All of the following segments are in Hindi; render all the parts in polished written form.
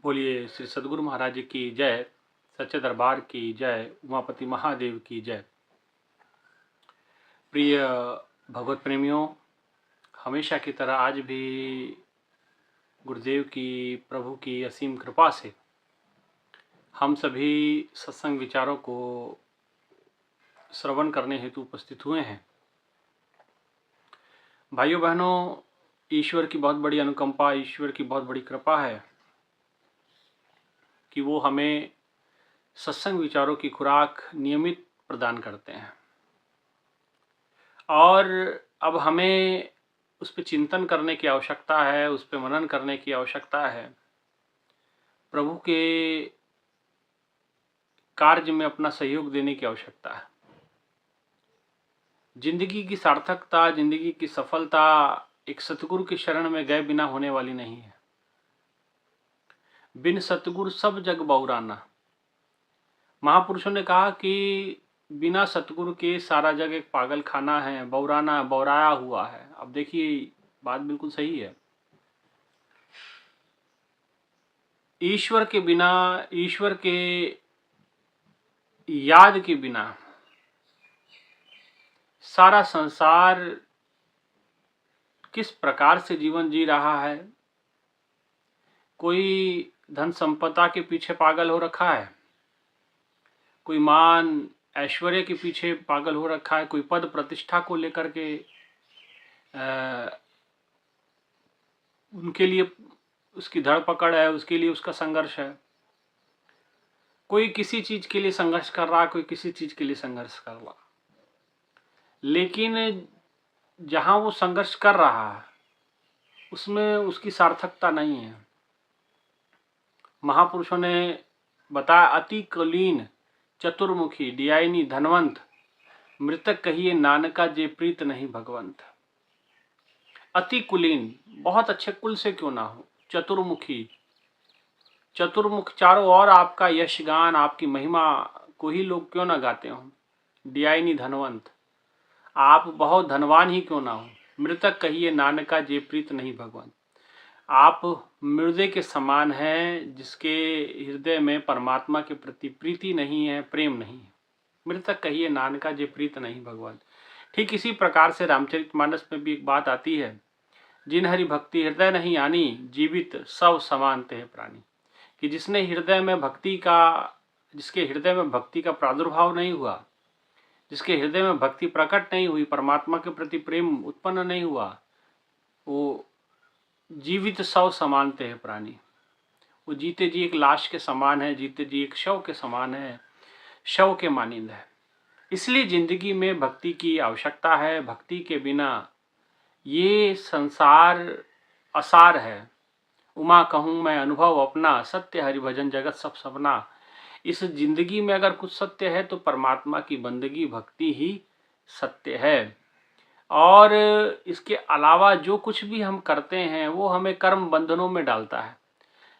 बोलिए श्री सद्गुरु महाराज जी की जय। सच्चे दरबार की जय। उमापति महादेव की जय। प्रिय भगवत प्रेमियों, हमेशा की तरह आज भी गुरुदेव की प्रभु की असीम कृपा से हम सभी सत्संग विचारों को श्रवण करने हेतु उपस्थित हुए हैं। भाइयों बहनों, ईश्वर की बहुत बड़ी अनुकंपा, ईश्वर की बहुत बड़ी कृपा है कि वो हमें सत्संग विचारों की खुराक नियमित प्रदान करते हैं और अब हमें उस पर चिंतन करने की आवश्यकता है, उस पर मनन करने की आवश्यकता है, प्रभु के कार्य में अपना सहयोग देने की आवश्यकता है। जिंदगी की सार्थकता, जिंदगी की सफलता एक सतगुरु की शरण में गए बिना होने वाली नहीं है। बिन सतगुरु सब जग बौराना। महापुरुषों ने कहा कि बिना सतगुरु के सारा जग एक पागल खाना है, बौराना, बौराया हुआ है। अब देखिए, बात बिल्कुल सही है। ईश्वर के बिना, ईश्वर के याद के बिना सारा संसार किस प्रकार से जीवन जी रहा है। कोई धन संपदा के पीछे पागल हो रखा है, कोई मान ऐश्वर्य के पीछे पागल हो रखा है, कोई पद प्रतिष्ठा को लेकर के उनके लिए उसकी धड़पकड़ है, उसके लिए उसका संघर्ष है। कोई किसी चीज के लिए संघर्ष कर रहा है, कोई किसी चीज के लिए संघर्ष कर रहा। लेकिन जहां वो संघर्ष कर रहा है उसमें उसकी सार्थकता नहीं है। महापुरुषों ने बताया, अति कुलीन चतुर्मुखी डियाइनी धनवंत, मृतक कहिए नानका जे प्रीत नहीं भगवंत। अति कुलीन, बहुत अच्छे कुल से क्यों ना हो, चतुर्मुखी, चतुर्मुख, चारों ओर आपका यश गान, आपकी महिमा को ही लोग क्यों ना गाते हो। डियाइनी धनवंत, आप बहुत धनवान ही क्यों ना हो। मृतक कहिए नानका जे प्रीत नहीं भगवंत, आप मृदे के समान हैं जिसके हृदय में परमात्मा के प्रति प्रीति नहीं है, प्रेम नहीं है। मृतक कहिए नानका जे प्रीत नहीं भगवंत। ठीक इसी प्रकार से रामचरितमानस में भी एक बात आती है, जिन हरि भक्ति हृदय नहीं आनी, जीवित सब समान ते प्राणी। कि जिसने हृदय में भक्ति का, जिसके हृदय में भक्ति का प्रादुर्भाव नहीं हुआ, जिसके हृदय में भक्ति प्रकट नहीं हुई, परमात्मा के प्रति प्रेम उत्पन्न नहीं हुआ, वो जीवित शव समानते हैं प्राणी। वो जीते जी एक लाश के समान है, जीते जी एक शव के समान है, शव के मानिंद है। इसलिए जिंदगी में भक्ति की आवश्यकता है। भक्ति के बिना ये संसार असार है। उमा कहूँ मैं अनुभव अपना, सत्य हरिभजन जगत सब सपना। इस जिंदगी में अगर कुछ सत्य है तो परमात्मा की बंदगी, भक्ति ही सत्य है। और इसके अलावा जो कुछ भी हम करते हैं वो हमें कर्म बंधनों में डालता है।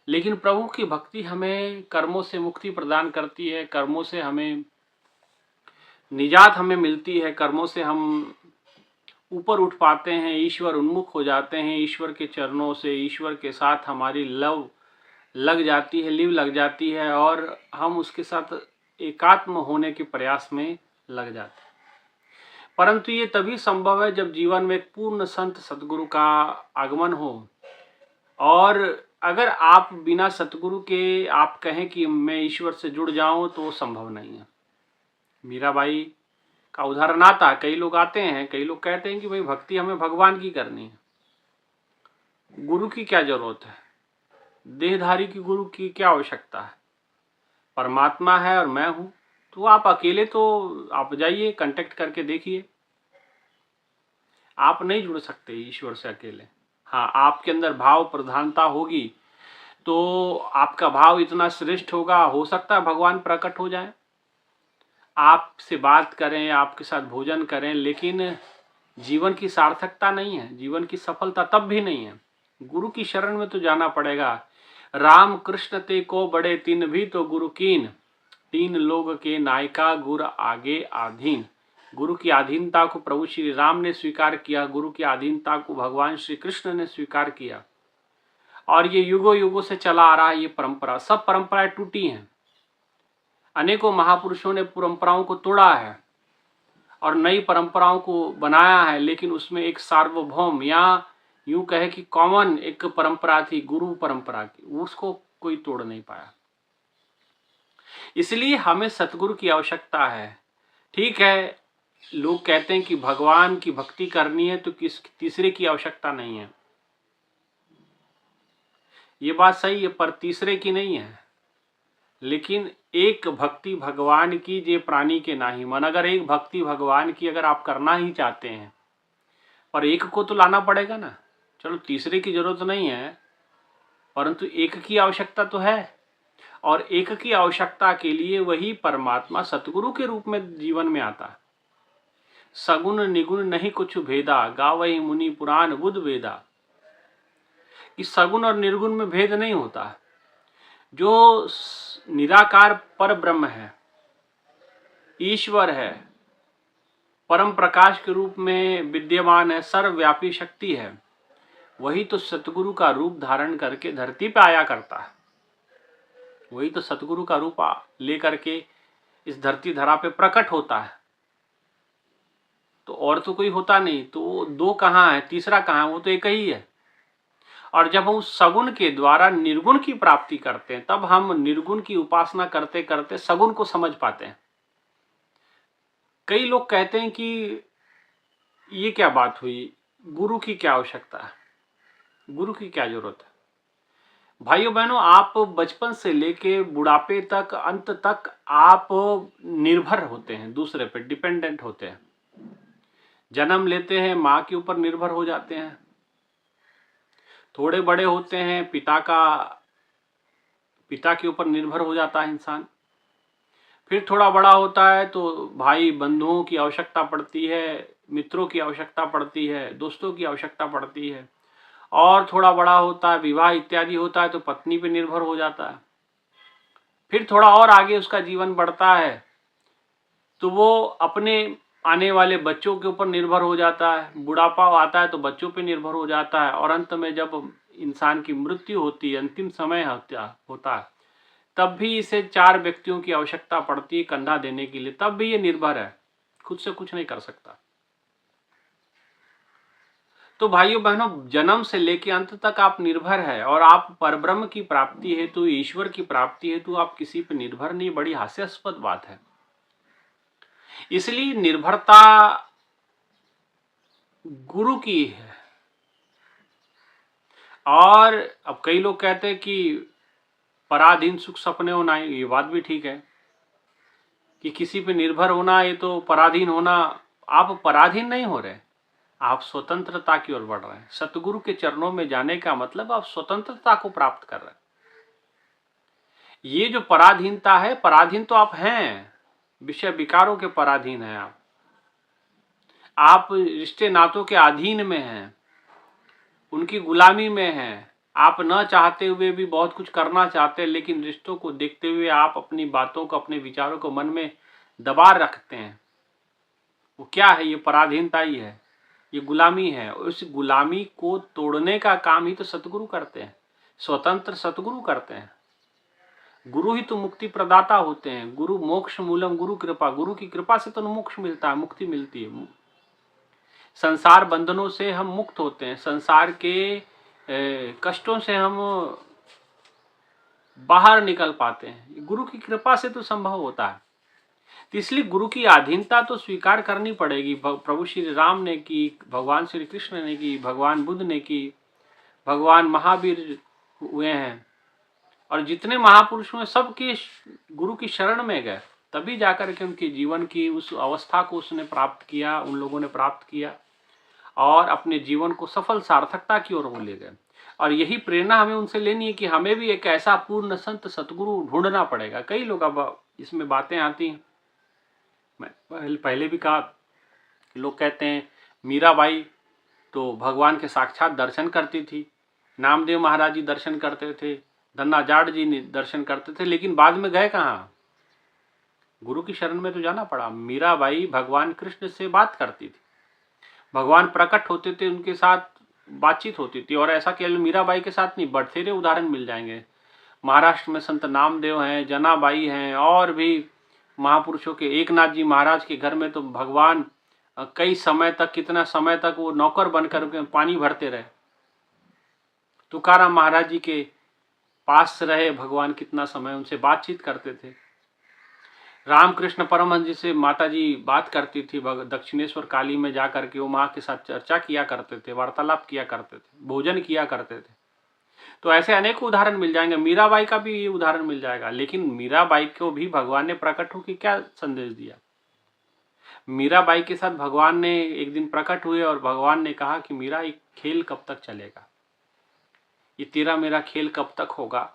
लेकिन प्रभु की भक्ति हमें कर्मों से मुक्ति प्रदान करती है, कर्मों से हमें निजात हमें मिलती है, कर्मों से हम ऊपर उठ पाते हैं, ईश्वर उन्मुख हो जाते हैं। ईश्वर के चरणों से, ईश्वर के साथ हमारी लव लग जाती है, लिव लग जाती है और हम उसके साथ एकात्म होने के प्रयास में लग जाते हैं। परंतु ये तभी संभव है जब जीवन में एक पूर्ण संत सतगुरु का आगमन हो। और अगर आप बिना सतगुरु के आप कहें कि मैं ईश्वर से जुड़ जाऊं तो वो संभव नहीं है। मीराबाई का उदाहरण आता है। कई लोग आते हैं, कई लोग कहते हैं कि भाई भक्ति हमें भगवान की करनी है, गुरु की क्या जरूरत है, देहधारी की गुरु की क्या आवश्यकता है, परमात्मा है और मैं हूं। तो आप अकेले तो आप जाइए, कांटेक्ट करके देखिए, आप नहीं जुड़ सकते ईश्वर से अकेले। हाँ, आपके अंदर भाव प्रधानता होगी तो आपका भाव इतना श्रेष्ठ होगा, हो सकता है भगवान प्रकट हो जाए, आपसे बात करें, आपके साथ भोजन करें, लेकिन जीवन की सार्थकता नहीं है, जीवन की सफलता तब भी नहीं है। गुरु की शरण में तो जाना पड़ेगा। राम कृष्ण ते को बड़े तीन भी तो गुरु कीन, तीन लोग के नायका गुरु आगे आधीन। गुरु की अधीनता को प्रभु श्री राम ने स्वीकार किया, गुरु की अधीनता को भगवान श्री कृष्ण ने स्वीकार किया। और ये युगों युगों से चला आ रहा है। ये परंपरा, सब परंपराएं टूटी हैं। अनेकों महापुरुषों ने परंपराओं को तोड़ा है और नई परंपराओं को बनाया है, लेकिन उसमें एक सार्वभौम या यूं कहे कि कॉमन एक परंपरा थी, गुरु परंपरा की, उसको कोई तोड़ नहीं पाया। इसलिए हमें सतगुरु की आवश्यकता है। ठीक है, लोग कहते हैं कि भगवान की भक्ति करनी है तो किस तीसरे की आवश्यकता नहीं है। ये बात सही है, पर तीसरे की नहीं है। लेकिन एक भक्ति भगवान की जे प्राणी के नाही मन, अगर एक भक्ति भगवान की अगर आप करना ही चाहते हैं, पर एक को तो लाना पड़ेगा ना। चलो तीसरे की जरूरत नहीं है, परंतु एक की आवश्यकता तो है। और एक की आवश्यकता के लिए वही परमात्मा सतगुरु के रूप में जीवन में आता है। सगुण निगुण नहीं कुछ भेदा, गावहि मुनि पुराण बुध वेदा। इस सगुण और निर्गुण में भेद नहीं होता। जो निराकार पर ब्रह्म है, ईश्वर है, परम प्रकाश के रूप में विद्यमान है, सर्वव्यापी शक्ति है, वही तो सतगुरु का रूप धारण करके धरती पे आया करता है। वही तो सतगुरु का रूप लेकर के इस धरती धरा पे प्रकट होता है। तो और तो कोई होता नहीं। तो दो कहाँ है, तीसरा कहाँ है? वो तो एक ही है। और जब हम उस सगुण के द्वारा निर्गुण की प्राप्ति करते हैं, तब हम निर्गुण की उपासना करते करते सगुण को समझ पाते हैं। कई लोग कहते हैं कि ये क्या बात हुई, गुरु की क्या आवश्यकता है, गुरु की क्या जरूरत है? भाइयों बहनों, आप बचपन से लेके बुढ़ापे तक, अंत तक आप निर्भर होते हैं, दूसरे पे डिपेंडेंट होते हैं। जन्म लेते हैं, माँ के ऊपर निर्भर हो जाते हैं। थोड़े बड़े होते हैं, पिता के ऊपर निर्भर हो जाता है इंसान। फिर थोड़ा बड़ा होता है तो भाई बंधुओं की आवश्यकता पड़ती है, मित्रों की आवश्यकता पड़ती है, दोस्तों की आवश्यकता पड़ती है। और थोड़ा बड़ा होता है, विवाह इत्यादि होता है तो पत्नी पे निर्भर हो जाता है। फिर थोड़ा और आगे उसका जीवन बढ़ता है तो वो अपने आने वाले बच्चों के ऊपर निर्भर हो जाता है। बुढ़ापा आता है तो बच्चों पे निर्भर हो जाता है। और अंत में जब इंसान की मृत्यु होती है, अंतिम समय होता है, तब भी इसे 4 व्यक्तियों की आवश्यकता पड़ती है कंधा देने के लिए। तब भी ये निर्भर है, खुद से कुछ नहीं कर सकता। तो भाइयों बहनों, जन्म से लेकर अंत तक आप निर्भर है। और आप परब्रह्म की प्राप्ति हेतु, ईश्वर की प्राप्ति हेतु आप किसी पर निर्भर नहीं। बड़ी हास्यास्पद बात है। इसलिए निर्भरता गुरु की है। और अब कई लोग कहते हैं कि पराधीन सुख सपने होना, ये बात भी ठीक है कि किसी पे निर्भर होना ये तो पराधीन होना। आप पराधीन नहीं हो रहे, आप स्वतंत्रता की ओर बढ़ रहे हैं। सतगुरु के चरणों में जाने का मतलब आप स्वतंत्रता को प्राप्त कर रहे हैं। ये जो पराधीनता है, पराधीन तो आप हैं, विषय विकारों के पराधीन हैं आप रिश्ते नातों के अधीन में हैं, उनकी गुलामी में हैं। आप न चाहते हुए भी बहुत कुछ करना चाहते हैं, लेकिन रिश्तों को देखते हुए आप अपनी बातों को, अपने विचारों को मन में दबा रखते हैं। वो क्या है? ये पराधीनता ही है, ये गुलामी है। उस गुलामी को तोड़ने का काम ही तो सतगुरु करते हैं, स्वतंत्र सतगुरु करते हैं। गुरु ही तो मुक्ति प्रदाता होते हैं। गुरु मोक्ष मूलम गुरु कृपा, गुरु की कृपा से तो मोक्ष मिलता है, मुक्ति मिलती है। संसार बंधनों से हम मुक्त होते हैं, संसार के कष्टों से हम बाहर निकल पाते हैं। गुरु की कृपा से तो संभव होता है। तो इसलिए गुरु की अधीनता तो स्वीकार करनी पड़ेगी। प्रभु श्री राम ने की, भगवान श्री कृष्ण ने की, भगवान बुद्ध ने की, भगवान महावीर हुए हैं, और जितने महापुरुष हुए सब के गुरु की शरण में गए, तभी जाकर के उनके जीवन की उस अवस्था को उसने प्राप्त किया, उन लोगों ने प्राप्त किया और अपने जीवन को सफल सार्थकता की ओर वो ले गए। और यही प्रेरणा हमें उनसे लेनी है कि हमें भी एक ऐसा पूर्ण संत सतगुरु ढूंढना पड़ेगा। कई लोग अब इसमें बातें आती हैं, मैं पहले भी कहा, लोग कहते हैं मीराबाई तो भगवान के साक्षात दर्शन करती थी, नामदेव महाराज जी दर्शन करते थे, धन्ना जाट जी दर्शन करते थे, लेकिन बाद में गए कहाँ? गुरु की शरण में तो जाना पड़ा। मीराबाई भगवान कृष्ण से बात करती थी, भगवान प्रकट होते थे, उनके साथ बातचीत होती थी। और ऐसा केवल मीराबाई के साथ नहीं, बथेरे उदाहरण मिल जाएंगे। महाराष्ट्र में संत नामदेव हैं, जनाबाई हैं, और भी महापुरुषों के, एकनाथ जी महाराज के घर में तो भगवान कई समय तक, कितना समय तक वो नौकर बनकर के पानी भरते रहे। तुकाराम महाराज जी के पास रहे भगवान कितना समय, उनसे बातचीत करते थे। रामकृष्ण परमहंस जी से माता जी बात करती थी, दक्षिणेश्वर काली में जाकर के वो माँ के साथ चर्चा किया करते थे, वार्तालाप किया करते थे, भोजन किया करते थे। तो ऐसे अनेक उदाहरण मिल जाएंगे। मीराबाई का भी ये उदाहरण मिल जाएगा। लेकिन मीराबाई को भी भगवान ने प्रकट होकर क्या संदेश दिया? मीराबाई के साथ भगवान ने एक दिन प्रकट हुए और भगवान ने कहा कि मीरा, ये खेल कब तक चलेगा, ये तेरा मेरा खेल कब तक होगा?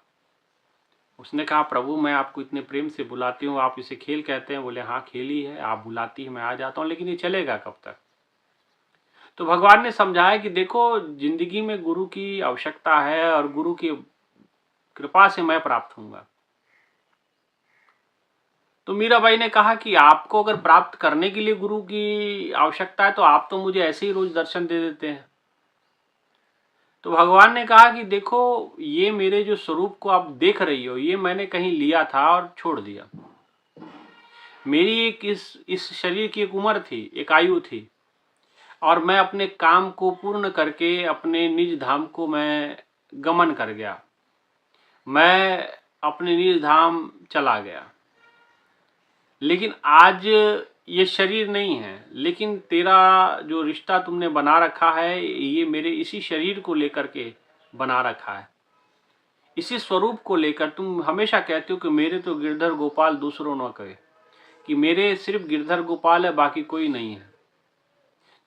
उसने कहा, प्रभु मैं आपको इतने प्रेम से बुलाती हूँ, आप इसे खेल कहते हैं? बोले, हाँ खेल ही है, आप बुलाती है मैं आ जाता हूँ, लेकिन ये चलेगा कब तक? तो भगवान ने समझाया कि देखो, जिंदगी में गुरु की आवश्यकता है और गुरु की कृपा से मैं प्राप्त होऊंगा। तो मीराबाई ने कहा कि आपको अगर प्राप्त करने के लिए गुरु की आवश्यकता है तो आप तो मुझे ऐसे ही रोज दर्शन दे देते हैं। तो भगवान ने कहा कि देखो, ये मेरे जो स्वरूप को आप देख रही हो, ये मैंने कहीं लिया था और छोड़ दिया। मेरी एक इस शरीर की एक उम्र थी, एक आयु थी, और मैं अपने काम को पूर्ण करके अपने निज धाम को मैं गमन कर गया, मैं अपने निज धाम चला गया। लेकिन आज ये शरीर नहीं है, लेकिन तेरा जो रिश्ता तुमने बना रखा है, ये मेरे इसी शरीर को लेकर के बना रखा है। इसी स्वरूप को लेकर तुम हमेशा कहते हो कि मेरे तो गिरधर गोपाल दूसरों न कहे, कि मेरे सिर्फ गिरधर गोपाल है, बाकी कोई नहीं है।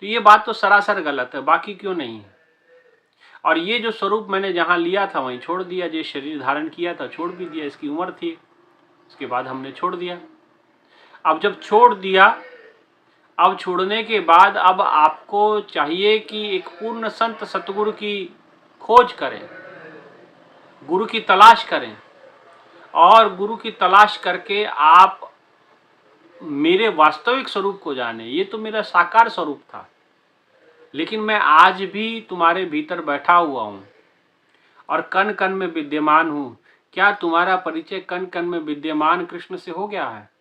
तो ये बात तो सरासर गलत है, बाकी क्यों नहीं है? और ये जो स्वरूप मैंने जहां लिया था वहीं छोड़ दिया, जो शरीर धारण किया था छोड़ भी दिया, इसकी उम्र थी, इसके बाद हमने छोड़ दिया। अब जब छोड़ दिया, अब छोड़ने के बाद अब आपको चाहिए कि एक पूर्ण संत सतगुरु की खोज करें, गुरु की तलाश करें, और गुरु की तलाश करके आप मेरे वास्तविक स्वरूप को जाने। ये तो मेरा साकार स्वरूप था, लेकिन मैं आज भी तुम्हारे भीतर बैठा हुआ हूं और कण कण में विद्यमान हूं। क्या तुम्हारा परिचय कण कण में विद्यमान कृष्ण से हो गया है?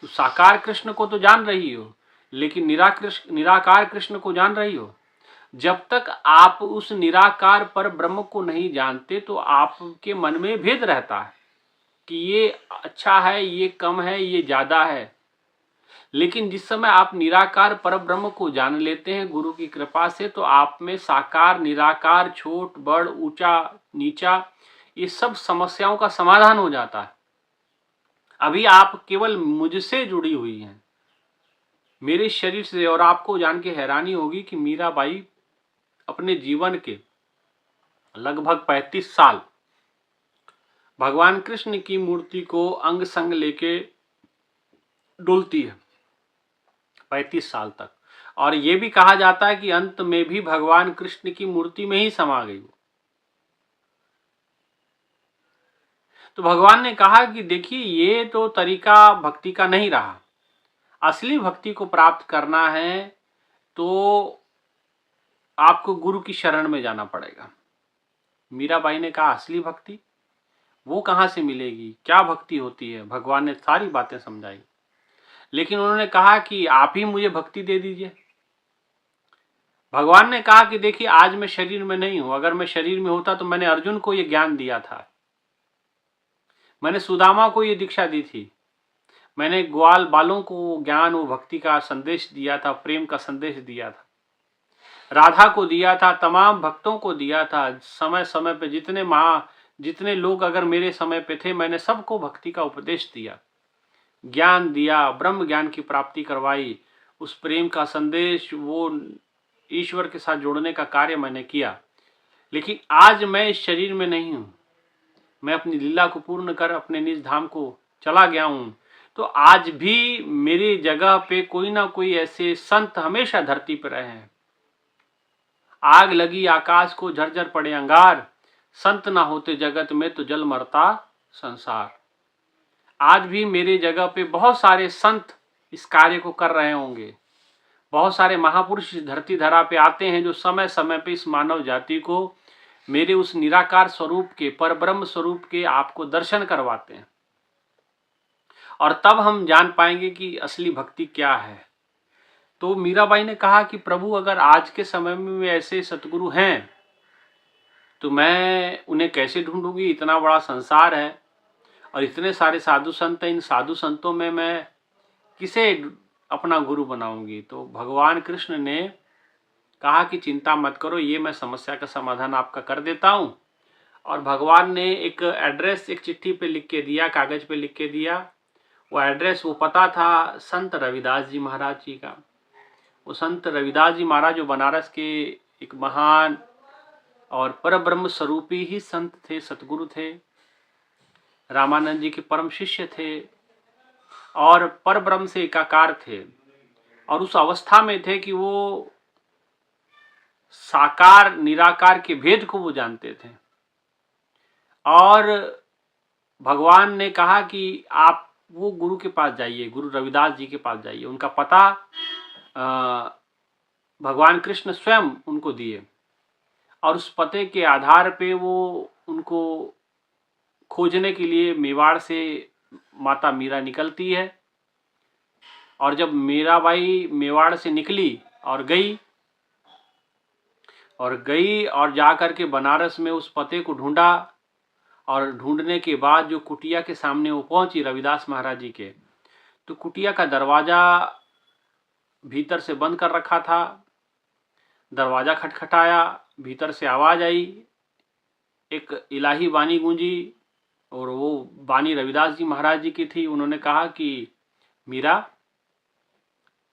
तो साकार कृष्ण को तो जान रही हो, लेकिन निराकार कृष्ण को जान रही हो? जब तक आप उस निराकार पर ब्रह्म को नहीं जानते तो आपके मन में भेद रहता है कि ये अच्छा है, ये कम है, ये ज्यादा है। लेकिन जिस समय आप निराकार पर ब्रह्म को जान लेते हैं गुरु की कृपा से, तो आप में साकार निराकार, छोट बड़, ऊंचा नीचा, ये सब समस्याओं का समाधान हो जाता है। अभी आप केवल मुझसे जुड़ी हुई हैं, मेरे शरीर से। और आपको जान के हैरानी होगी कि मीराबाई अपने जीवन के लगभग 35 साल भगवान कृष्ण की मूर्ति को अंग संग लेके डुलती है, 35 साल तक। और ये भी कहा जाता है कि अंत में भी भगवान कृष्ण की मूर्ति में ही समा गई वो। तो भगवान ने कहा कि देखिए, ये तो तरीका भक्ति का नहीं रहा। असली भक्ति को प्राप्त करना है तो आपको गुरु की शरण में जाना पड़ेगा। मीराबाई ने कहा, असली भक्ति वो कहां से मिलेगी, क्या भक्ति होती है? भगवान ने सारी बातें समझाई, लेकिन उन्होंने कहा कि आप ही मुझे भक्ति दे दीजिए। भगवान ने कहा कि देखिए, आज मैं शरीर में नहीं हूं, अगर मैं शरीर में होता तो मैंने अर्जुन को यह ज्ञान दिया था, मैंने सुदामा को यह दीक्षा दी थी, मैंने ग्वाल बालों को ज्ञान, वो भक्ति का संदेश दिया था, प्रेम का संदेश दिया था, राधा को दिया था, तमाम भक्तों को दिया था। समय समय पे जितने लोग अगर मेरे समय पे थे, मैंने सबको भक्ति का उपदेश दिया, ज्ञान दिया, ब्रह्म ज्ञान की प्राप्ति करवाई, उस प्रेम का संदेश, वो ईश्वर के साथ जोड़ने का कार्य मैंने किया। लेकिन आज मैं इस शरीर में नहीं हूं, मैं अपनी लीला को पूर्ण कर अपने निज धाम को चला गया हूं। तो आज भी मेरी जगह पे कोई ना कोई ऐसे संत हमेशा धरती पर रहे हैं। आग लगी आकाश को, झरझर पड़े अंगार, संत ना होते जगत में तो जल मरता संसार। आज भी मेरे जगह पे बहुत सारे संत इस कार्य को कर रहे होंगे। बहुत सारे महापुरुष इस धरती धरा पे आते हैं जो समय समय पे इस मानव जाति को मेरे उस निराकार स्वरूप के, परब्रह्म स्वरूप के आपको दर्शन करवाते हैं, और तब हम जान पाएंगे कि असली भक्ति क्या है। तो मीराबाई ने कहा कि प्रभु अगर आज के समय में ऐसे सतगुरु हैं तो मैं उन्हें कैसे ढूंढूंगी, इतना बड़ा संसार है और इतने सारे साधु संत हैं, इन साधु संतों में मैं किसे अपना गुरु बनाऊंगी। तो भगवान कृष्ण ने कहा कि चिंता मत करो, ये मैं समस्या का समाधान आपका कर देता हूं। और भगवान ने एक एड्रेस एक चिट्ठी पे लिख के दिया, कागज पे लिख के दिया। वो एड्रेस, वो पता था संत रविदास जी महाराज जी का। वो संत रविदास जी महाराज जो बनारस के एक महान और परब्रह्म स्वरूपी ही संत थे, सतगुरु थे, रामानंद जी के परम शिष्य थे और परब्रह्म से एकाकार थे, और उस अवस्था में थे कि वो साकार निराकार के भेद को वो जानते थे। और भगवान ने कहा कि आप वो गुरु के पास जाइए, गुरु रविदास जी के पास जाइए। उनका पता भगवान कृष्ण स्वयं उनको दिए, और उस पते के आधार पे वो उनको खोजने के लिए मेवाड़ से माता मीरा निकलती है। और जब मीराबाई मेवाड़ से निकली और गई और जाकर के बनारस में उस पते को ढूंढा, और ढूंढने के बाद जो कुटिया के सामने वो पहुंची रविदास महाराज जी के, तो कुटिया का दरवाजा भीतर से बंद कर रखा था। दरवाजा खटखटाया, भीतर से आवाज आई, एक इलाही वाणी गूंजी, और वो वाणी रविदास जी महाराज जी की थी। उन्होंने कहा कि मीरा,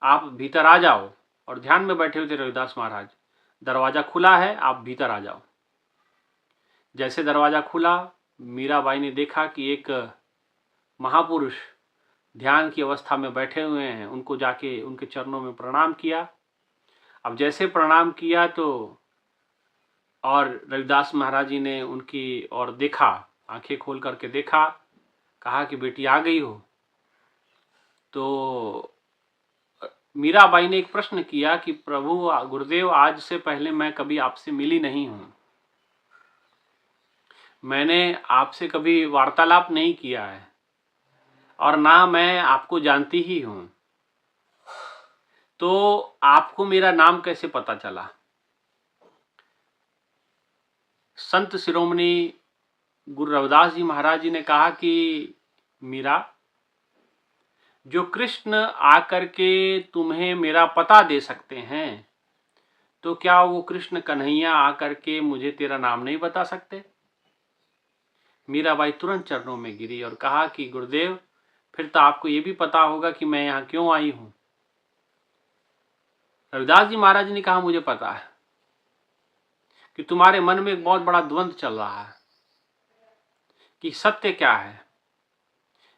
आप भीतर आ जाओ। और ध्यान में बैठे हुए थे रविदास महाराज। दरवाजा खुला है, आप भीतर आ जाओ। जैसे दरवाजा खुला, मीराबाई ने देखा कि एक महापुरुष ध्यान की अवस्था में बैठे हुए हैं। उनको जाके उनके चरणों में प्रणाम किया। अब जैसे प्रणाम किया तो और रविदास महाराज जी ने उनकी ओर देखा, आंखें खोल करके देखा, कहा कि बेटी आ गई हो। तो मीराबाई ने एक प्रश्न किया कि प्रभु गुरुदेव, आज से पहले मैं कभी आपसे मिली नहीं हूं, मैंने आपसे कभी वार्तालाप नहीं किया है, और ना मैं आपको जानती ही हूं, तो आपको मेरा नाम कैसे पता चला। संत शिरोमणि गुरु रविदास जी महाराज जी ने कहा कि मीरा, जो कृष्ण आकर के तुम्हें मेरा पता दे सकते हैं, तो क्या वो कृष्ण कन्हैया आकर के मुझे तेरा नाम नहीं बता सकते। मीराबाई तुरंत चरणों में गिरी और कहा कि गुरुदेव, फिर तो आपको ये भी पता होगा कि मैं यहाँ क्यों आई हूं। रविदास जी महाराज ने कहा, मुझे पता है कि तुम्हारे मन में एक बहुत बड़ा द्वंद्व चल रहा है कि सत्य क्या है।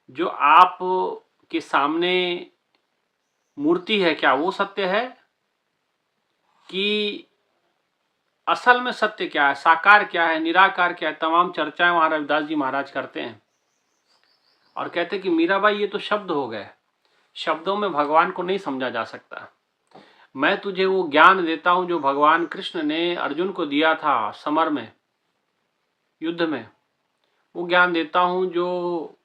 जो आप के सामने मूर्ति है, क्या वो सत्य है, कि असल में सत्य क्या है, साकार क्या है, निराकार क्या है। तमाम चर्चाएं वहां रविदास जी महाराज करते हैं और कहते कि मीराबाई, ये तो शब्द हो गए, शब्दों में भगवान को नहीं समझा जा सकता। मैं तुझे वो ज्ञान देता हूं जो भगवान कृष्ण ने अर्जुन को दिया था समर में, युद्ध में। वो ज्ञान देता हूं जो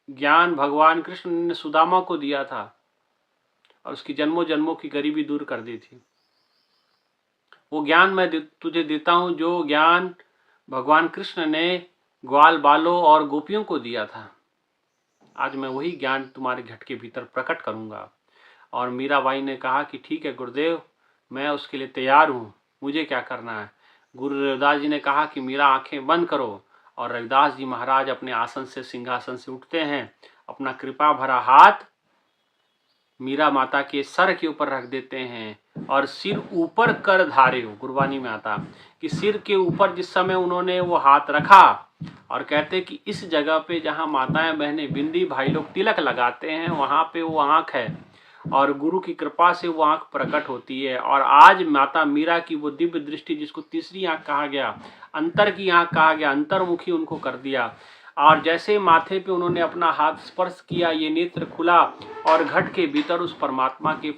ज्ञान भगवान कृष्ण ने सुदामा को दिया था और उसकी जन्मों जन्मों की गरीबी दूर कर दी थी। वो ज्ञान मैं तुझे देता हूं जो ज्ञान भगवान कृष्ण ने ग्वाल बालों और गोपियों को दिया था। आज मैं वही ज्ञान तुम्हारे घट के भीतर प्रकट करूंगा। और मीराबाई ने कहा कि ठीक है गुरुदेव, मैं उसके लिए तैयार हूँ, मुझे क्या करना है। गुरु रविदास जी ने कहा कि मीरा, आंखें बंद करो। और रविदास जी महाराज अपने आसन से, सिंहासन से उठते हैं, अपना कृपा भरा हाथ मीरा माता के सर के ऊपर रख देते हैं और सिर ऊपर कर धारे हो। गुरबानी में आता कि सिर के ऊपर जिस समय उन्होंने वो हाथ रखा, और कहते कि इस जगह पे जहाँ माताएं बहनें बिंदी भाई लोग तिलक लगाते हैं, वहाँ पे वो आँख है और गुरु की कृपा से वो आँख प्रकट होती है। और आज माता मीरा की वो दिव्य दृष्टि, जिसको तीसरी आँख कहा गया, अंतर की आँख कहा गया, अंतर्मुखी उनको कर दिया। और जैसे माथे पे उन्होंने अपना हाथ स्पर्श किया, ये नेत्र खुला और घट के भीतर उस परमात्मा के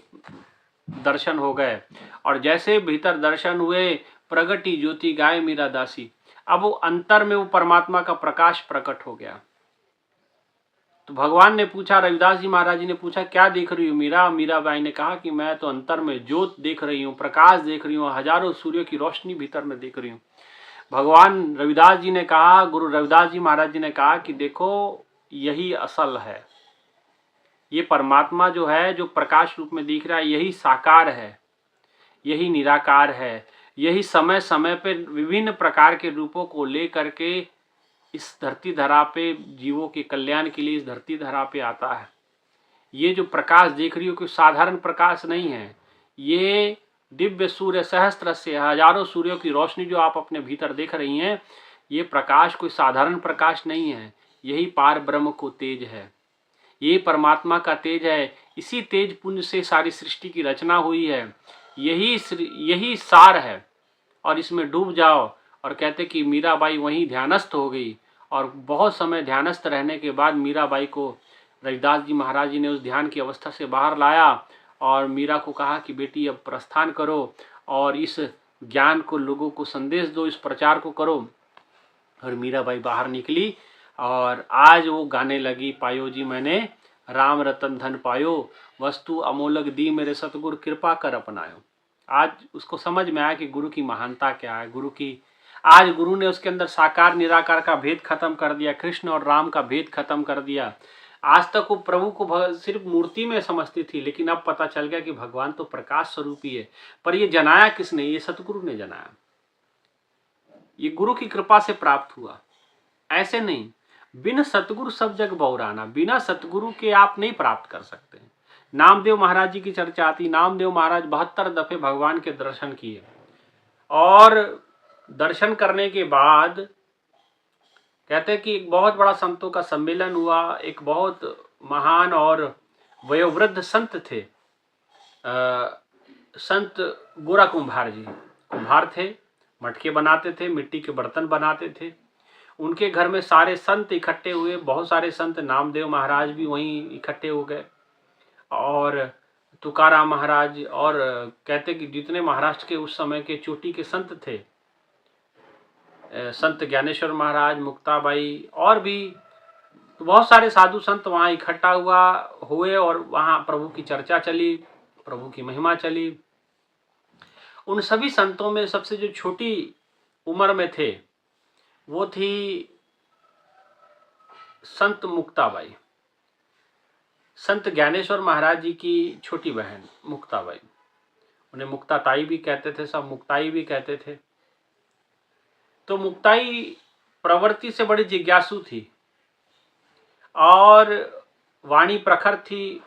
दर्शन हो गए, और जैसे भीतर दर्शन हुए, प्रगटी ज्योति गाय मीरा दासी। अब वो अंतर में वो परमात्मा का प्रकाश प्रकट हो गया। तो भगवान ने पूछा, रविदास जी महाराज जी ने पूछा, क्या देख रही हूँ मीरा? मीराबाई ने कहा कि मैं तो अंतर में ज्योत देख रही हूँ, प्रकाश देख रही हूँ, हजारों सूर्यों की रोशनी भीतर में देख रही हूँ। भगवान रविदास जी ने कहा, गुरु रविदास जी महाराज जी ने कहा कि देखो, यही असल है। ये परमात्मा जो है, जो प्रकाश रूप में दिख रहा है, यही साकार है, यही निराकार है, यही समय समय पे विभिन्न प्रकार के रूपों को ले करके इस धरती धरा पे जीवों के कल्याण के लिए इस धरती धरा पे आता है। ये जो प्रकाश देख रही हो कोई साधारण प्रकाश नहीं है, ये दिव्य सूर्य सहस्त्र से, हजारों सूर्यों की रोशनी जो आप अपने भीतर देख रही हैं, ये प्रकाश कोई साधारण प्रकाश नहीं है, यही पार ब्रह्म को तेज है, ये परमात्मा का तेज है। इसी तेज पुंज से सारी सृष्टि की रचना हुई है, यही सार है। और इसमें डूब जाओ। और कहते कि मीराबाई वहीं ध्यानस्थ हो गई, और बहुत समय ध्यानस्थ रहने के बाद मीराबाई को रविदास जी महाराज जी ने उस ध्यान की अवस्था से बाहर लाया, और मीरा को कहा कि बेटी अब प्रस्थान करो और इस ज्ञान को लोगों को संदेश दो, इस प्रचार को करो। और मीराबाई बाहर निकली और आज वो गाने लगी, पायो जी मैंने राम रतन धन पायो, वस्तु अमोलक दी मेरे सतगुरु कृपा कर अपनायो। आज उसको समझ में आया कि गुरु की महानता क्या है, गुरु की, आज गुरु ने उसके अंदर साकार निराकार का भेद खत्म कर दिया, कृष्ण और राम का भेद खत्म कर दिया। आज तक वो प्रभु को सिर्फ मूर्ति में समझती थी, लेकिन अब पता चल गया कि भगवान तो प्रकाश स्वरूप ही है। पर ये जनाया किसने? ये सतगुरु ने जनाया, ये गुरु की कृपा से प्राप्त हुआ। ऐसे नहीं, बिन सतगुरु सब जग बौराना, बिना सतगुरु के आप नहीं प्राप्त कर सकते। नामदेव महाराज जी की चर्चा आती, नामदेव महाराज 72 दफे भगवान के दर्शन किए, और दर्शन करने के बाद कहते कि एक बहुत बड़ा संतों का सम्मेलन हुआ। एक बहुत महान और वयोवृद्ध संत थे, संत गोरा कुंभार जी, कुंभार थे, मटके बनाते थे, मिट्टी के बर्तन बनाते थे। उनके घर में सारे संत इकट्ठे हुए, बहुत सारे संत, नामदेव महाराज भी वहीं इकट्ठे हो गए, और तुकाराम महाराज, और कहते कि जितने महाराष्ट्र के उस समय के चोटी के संत थे, संत ज्ञानेश्वर महाराज, मुक्ताबाई, और भी तो बहुत सारे साधु संत वहाँ इकट्ठा हुए, और वहाँ प्रभु की चर्चा चली, प्रभु की महिमा चली। उन सभी संतों में सबसे जो छोटी उम्र में थे वो थी संत मुक्ताबाई, संत ज्ञानेश्वर महाराज जी की छोटी बहन मुक्ताबाई। उन्हें मुक्ताताई भी कहते थे, सब मुक्ताई भी कहते थे। तो मुक्ताई प्रवृत्ति से बड़ी जिज्ञासु थी, और वाणी प्रखर थी,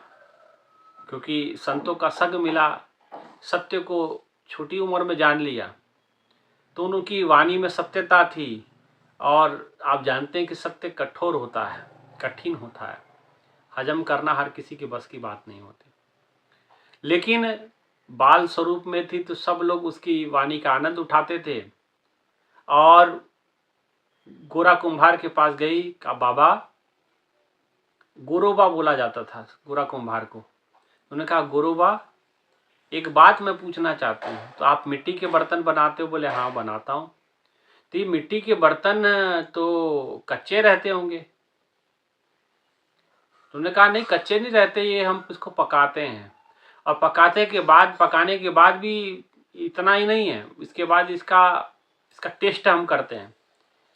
क्योंकि संतों का संग मिला, सत्य को छोटी उम्र में जान लिया, तो उनकी वाणी में सत्यता थी। और आप जानते हैं कि सत्य कठोर होता है, कठिन होता है, हजम करना हर किसी के बस की बात नहीं होती। लेकिन बाल स्वरूप में थी, तो सब लोग उसकी वाणी का आनंद उठाते थे। और गोरा कुंभार के पास गई, का बाबा, गोरोबा बोला जाता था गोरा कुंभार को। उन्होंने कहा, गोरोबा एक बात मैं पूछना चाहती हूँ, तो आप मिट्टी के बर्तन बनाते हो? बोले हाँ बनाता हूँ। तो ये मिट्टी के बर्तन तो कच्चे रहते होंगे? तुमने कहा नहीं, कच्चे नहीं रहते, ये हम इसको पकाते हैं, और पकाने के बाद भी इतना ही नहीं है, इसके बाद इसका टेस्ट हम करते हैं,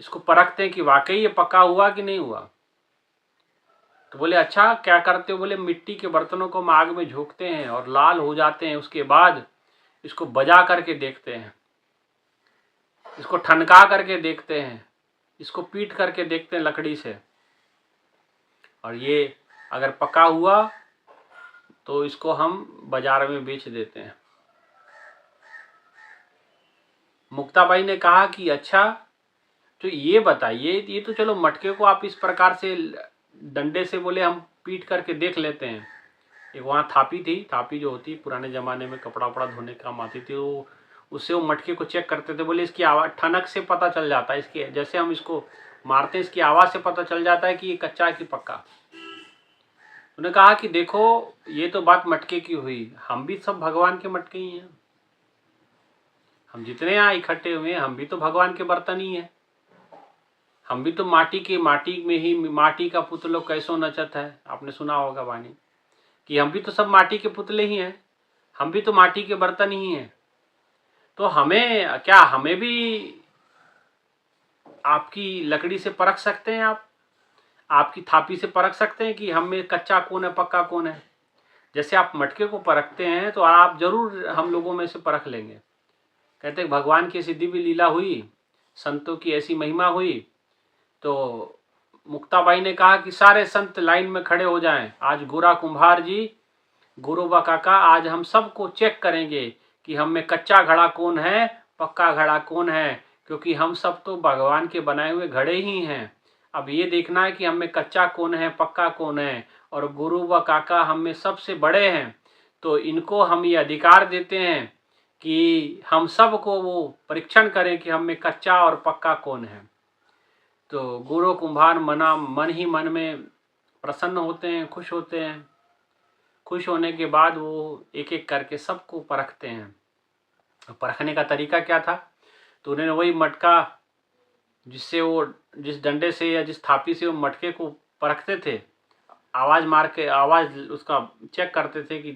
इसको परखते हैं कि वाकई ये पका हुआ कि नहीं हुआ। तो बोले अच्छा क्या करते हो? बोले मिट्टी के बर्तनों को हम आग में झोंकते हैं और लाल हो जाते हैं, उसके बाद इसको बजा करके देखते हैं, इसको ठनका करके देखते हैं, इसको पीट करके देखते हैं लकड़ी से, और ये अगर पका हुआ तो इसको हम बाजार में बेच देते हैं। मुक्ताबाई ने कहा कि अच्छा, तो ये बताइए, ये तो चलो मटके को आप इस प्रकार से डंडे से बोले हम पीट करके देख लेते हैं। एक वहाँ थापी थी, थापी जो होती पुराने ज़माने में कपड़ा वपड़ा धोने काम आती थी, वो उससे वो मटके को चेक करते थे। बोले इसकी आवाज़, ठनक से पता चल जाता है, इसकी जैसे हम इसको मारते हैं इसकी आवाज़ से पता चल जाता है कि ये कच्चा है कि पक्का। उन्होंने कहा कि देखो ये तो बात मटके की हुई, हम भी सब भगवान के मटके ही हैं। हम जितने यहाँ इकट्ठे हुए हैं हम भी तो भगवान के बर्तन ही हैं। हम भी तो माटी में ही, माटी का पुतलो कैसो नचत है, आपने सुना होगा वाणी कि हम भी तो सब माटी के पुतले ही हैं, हम भी तो माटी के बर्तन ही हैं। तो हमें क्या, हमें भी आपकी लकड़ी से परख सकते हैं, आप आपकी थापी से परख सकते हैं कि हम में कच्चा कौन है पक्का कौन है। जैसे आप मटके को परखते हैं तो आप जरूर हम लोगों में से परख लेंगे। कहते हैं भगवान की ऐसी दिव्य लीला हुई, संतों की ऐसी महिमा हुई, तो मुक्ताबाई ने कहा कि सारे संत लाइन में खड़े हो जाएं। आज गोरा कुम्हार जी, गुरुबा काका, आज हम सबको चेक करेंगे कि हम में कच्चा घड़ा कौन है पक्का घड़ा कौन है, क्योंकि हम सब तो भगवान के बनाए हुए घड़े ही हैं। अब ये देखना है कि हम में कच्चा कौन है पक्का कौन है, और गुरु व काका हम में सबसे बड़े हैं, तो इनको हम ये अधिकार देते हैं कि हम सब को वो परीक्षण करें कि हम में कच्चा और पक्का कौन है। तो गुरु कुम्हार मन ही मन में प्रसन्न होते हैं, खुश होते हैं। खुश होने के बाद वो एक एक करके सबको परखते हैं। परखने का तरीका क्या था, तो उन्होंने वही मटका जिससे वो, जिस डंडे से या जिस थापी से वो मटके को परखते थे, आवाज़ मार के आवाज़ उसका चेक करते थे कि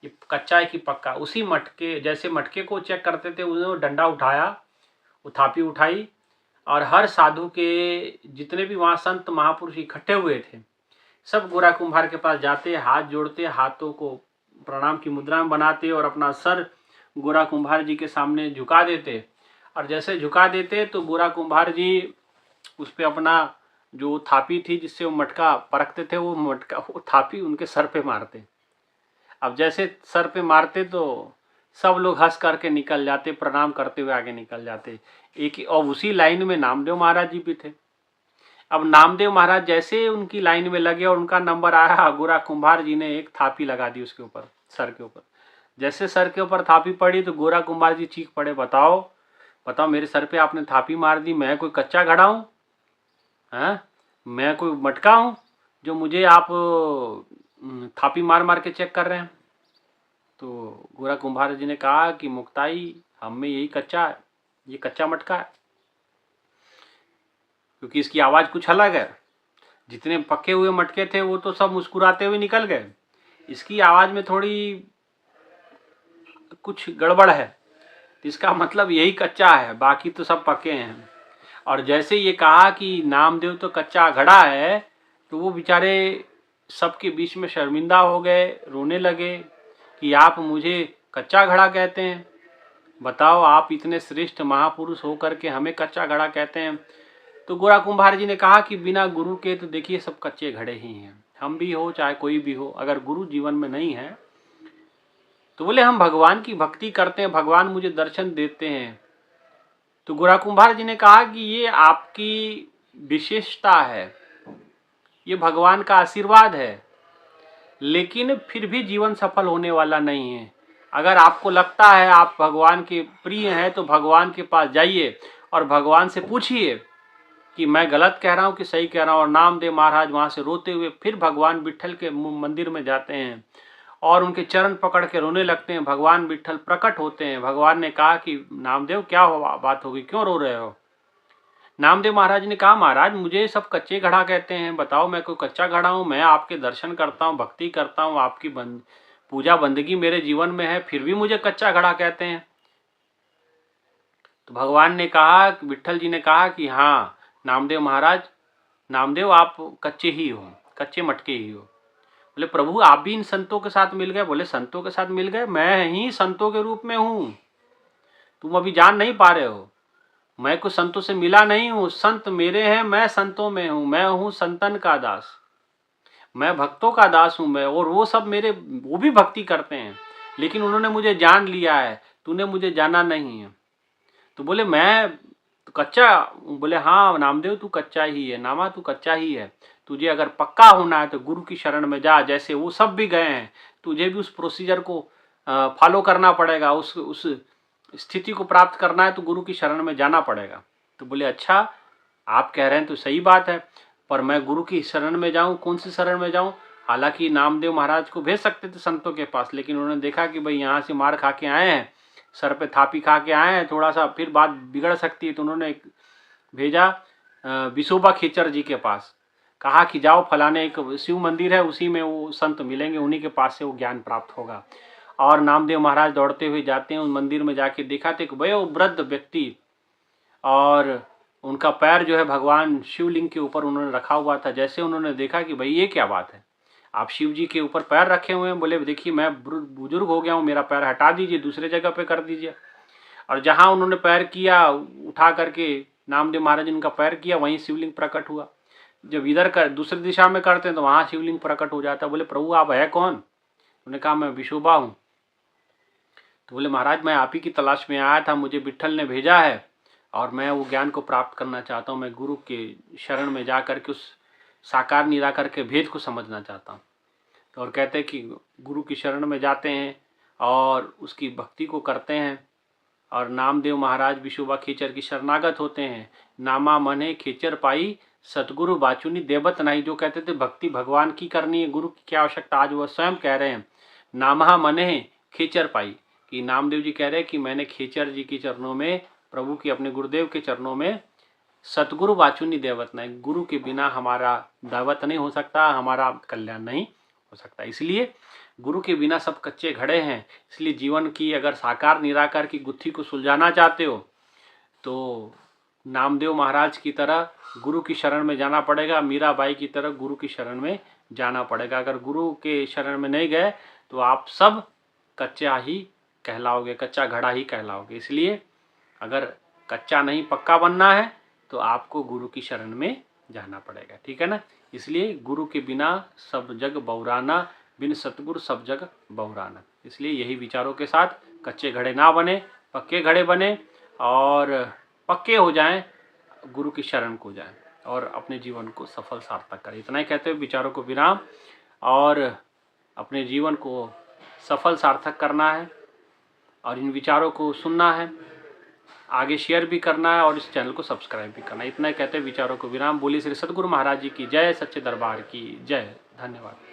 ये कच्चा है कि पक्का, उसी मटके जैसे मटके को चेक करते थे उन्होंने डंडा उठाया, वो थापी उठाई, और हर साधु के जितने भी वहाँ संत महापुरुष इकट्ठे हुए थे सब गोरा कुम्हार के पास जाते, हाथ जोड़ते, हाथों को प्रणाम की मुद्रा में बनाते और अपना सर गोरा कुम्हार जी के सामने झुका देते। और जैसे झुका देते तो गोरा कुम्हार जी उस पर अपना जो थापी थी जिससे वो मटका परखते थे, वो थापी उनके सर पे मारते। अब जैसे सर पे मारते तो सब लोग हंस करके निकल जाते, प्रणाम करते हुए आगे निकल जाते। और उसी लाइन में नामदेव महाराज जी भी थे। अब नामदेव महाराज जैसे उनकी लाइन में लगे और उनका नंबर आया, गोरा कुम्हार जी ने एक थापी लगा दी उसके ऊपर, सर के ऊपर। जैसे सर के ऊपर थापी पड़ी तो गोरा कुम्हार जी चीख पड़े, बताओ बताओ मेरे सर पे आपने थापी मार दी, मैं कोई कच्चा घड़ा हूँ? हाँ, मैं कोई मटका हूँ जो मुझे आप थापी मार मार के चेक कर रहे हैं? तो गोरा कुम्हार जी ने कहा कि मुक्ताई, हम में यही कच्चा है, ये कच्चा मटका है, क्योंकि इसकी आवाज़ कुछ अलग है। जितने पके हुए मटके थे वो तो सब मुस्कुराते हुए निकल गए, इसकी आवाज़ में थोड़ी कुछ गड़बड़ है, तो इसका मतलब यही कच्चा है, बाकी तो सब पके हैं। और जैसे ये कहा कि नामदेव तो कच्चा घड़ा है, तो वो बेचारे सबके बीच में शर्मिंदा हो गए, रोने लगे कि आप मुझे कच्चा घड़ा कहते हैं, बताओ आप इतने श्रेष्ठ महापुरुष होकर के हमें कच्चा घड़ा कहते हैं। तो गोरा कुम्हार जी ने कहा कि बिना गुरु के तो देखिए सब कच्चे घड़े ही हैं, हम भी हो चाहे कोई भी हो, अगर गुरु जीवन में नहीं है तो बोले हम भगवान की भक्ति करते हैं, भगवान मुझे दर्शन देते हैं। तो गोरा कुम्हार जी ने कहा कि ये आपकी विशेषता है, ये भगवान का आशीर्वाद है, लेकिन फिर भी जीवन सफल होने वाला नहीं है। अगर आपको लगता है आप भगवान के प्रिय हैं तो भगवान के पास जाइए और भगवान से पूछिए कि मैं गलत कह रहा हूँ कि सही कह रहा हूँ। और नामदेव महाराज वहाँ से रोते हुए फिर भगवान विट्ठल के मंदिर में जाते हैं और उनके चरण पकड़ के रोने लगते हैं। भगवान विट्ठल प्रकट होते हैं। भगवान ने कहा कि नामदेव क्या बात होगी, क्यों रो रहे हो? नामदेव महाराज ने कहा महाराज मुझे सब कच्चे घड़ा कहते हैं, बताओ मैं कोई कच्चा घड़ा हूँ? मैं आपके दर्शन करता हूँ, भक्ति करता हूँ, आपकी पूजा बंदगी मेरे जीवन में है, फिर भी मुझे कच्चा घड़ा कहते हैं। तो भगवान ने कहा, विट्ठल जी ने कहा कि हाँ नामदेव महाराज, नामदेव आप कच्चे ही हो, कच्चे मटके ही हो। बोले प्रभु आप भी इन संतों के साथ मिल गए? बोले संतों के साथ मिल गए, मैं ही संतों के रूप में हूँ, तुम अभी जान नहीं पा रहे हो। मैं कुछ संतों से मिला नहीं हूँ, संत मेरे हैं, मैं संतों में हूँ, मैं हूँ संतन का दास, मैं भक्तों का दास हूँ मैं। और वो सब मेरे, वो भी भक्ति करते हैं, लेकिन उन्होंने मुझे जान लिया है, तूने मुझे जाना नहीं है। तो बोले मैं तो कच्चा? बोले हाँ नामदेव तू कच्चा ही है, नामा तू कच्चा ही है, तुझे अगर पक्का होना है तो गुरु की शरण में जा, जैसे वो सब भी गए हैं, तुझे भी उस प्रोसीजर को फॉलो करना पड़ेगा, उस स्थिति को प्राप्त करना है तो गुरु की शरण में जाना पड़ेगा। तो बोले अच्छा आप कह रहे हैं तो सही बात है, पर मैं गुरु की शरण में जाऊं, कौन सी शरण में जाऊं? हालांकि नामदेव महाराज को भेज सकते थे संतों के पास, लेकिन उन्होंने देखा कि भाई यहाँ से मार खा के आए हैं, सर पे थापी खा के आए हैं, थोड़ा सा फिर बात बिगड़ सकती है, तो उन्होंने भेजा विशोबा खेचर जी के पास। कहा कि जाओ फलाने एक शिव मंदिर है, उसी में वो संत मिलेंगे, उन्हीं के पास से वो ज्ञान प्राप्त होगा। और नामदेव महाराज दौड़ते हुए जाते हैं, उस मंदिर में जाके देखा तो एक वयोवृद्ध व्यक्ति, और उनका पैर जो है भगवान शिवलिंग के ऊपर उन्होंने रखा हुआ था। जैसे उन्होंने देखा कि भाई ये क्या बात है, आप शिव जी के ऊपर पैर रखे हुए हैं, बोले देखिए मैं बुजुर्ग हो गया हूँ, मेरा पैर हटा दीजिए, दूसरे जगह पे कर दीजिए। और जहाँ उन्होंने पैर किया, उठा करके नामदेव महाराज ने उनका पैर किया, वहीं शिवलिंग प्रकट हुआ। जब इधर कर दूसरी दिशा में करते हैं तो वहाँ शिवलिंग प्रकट हो जाता है। बोले प्रभु आप है कौन? उन्होंने कहा मैं विशोबा हूँ। तो बोले महाराज मैं आप ही की तलाश में आया था, मुझे विट्ठल ने भेजा है और मैं वो ज्ञान को प्राप्त करना चाहता हूँ। मैं गुरु के शरण में जा करके उस साकार निराकार के भेद को समझना चाहता हूँ। और कहते हैं कि गुरु की शरण में जाते हैं और उसकी भक्ति को करते हैं, और नामदेव महाराज विशोबा खेचर की शरणागत होते हैं। नामा मने खेचर पाई, सतगुरु बाचुनी देवत नहीं। जो कहते थे भक्ति भगवान की करनी है, गुरु की क्या आवश्यकता, आज वह स्वयं कह रहे हैं नामा मने खेचर पाई, कि नामदेव जी कह रहे हैं कि मैंने खेचर जी के चरणों में, प्रभु की अपने गुरुदेव के चरणों में सतगुरु बाचुनी देवत नहीं, गुरु के बिना हमारा दावत नहीं हो सकता, हमारा कल्याण नहीं हो सकता। इसलिए गुरु के बिना सब कच्चे घड़े हैं। इसलिए जीवन की अगर साकार निराकार की गुत्थी को सुलझाना चाहते हो तो नामदेव महाराज की तरह गुरु की शरण में जाना पड़ेगा, मीराबाई की तरह गुरु की शरण में जाना पड़ेगा। अगर गुरु के शरण में नहीं गए तो आप सब कच्चा ही कहलाओगे, कच्चा घड़ा ही कहलाओगे। इसलिए अगर कच्चा नहीं पक्का बनना है तो आपको गुरु की शरण में जाना पड़ेगा, ठीक है ना। इसलिए गुरु के बिना सब जग बौराना, बिन सतगुरु सब जग बौराना। इसलिए यही विचारों के साथ कच्चे घड़े ना बने, पक्के घड़े बने और पक्के हो जाएं, गुरु की शरण को जाएं और अपने जीवन को सफल सार्थक करें। इतना ही कहते हुए विचारों को विराम, और अपने जीवन को सफल सार्थक करना है और इन विचारों को सुनना है, आगे शेयर भी करना है और इस चैनल को सब्सक्राइब भी करना है। इतना ही कहते हैं विचारों को विराम। बोलिए श्री सद्गुरु महाराज जी की जय, सच्चे दरबार की जय। धन्यवाद।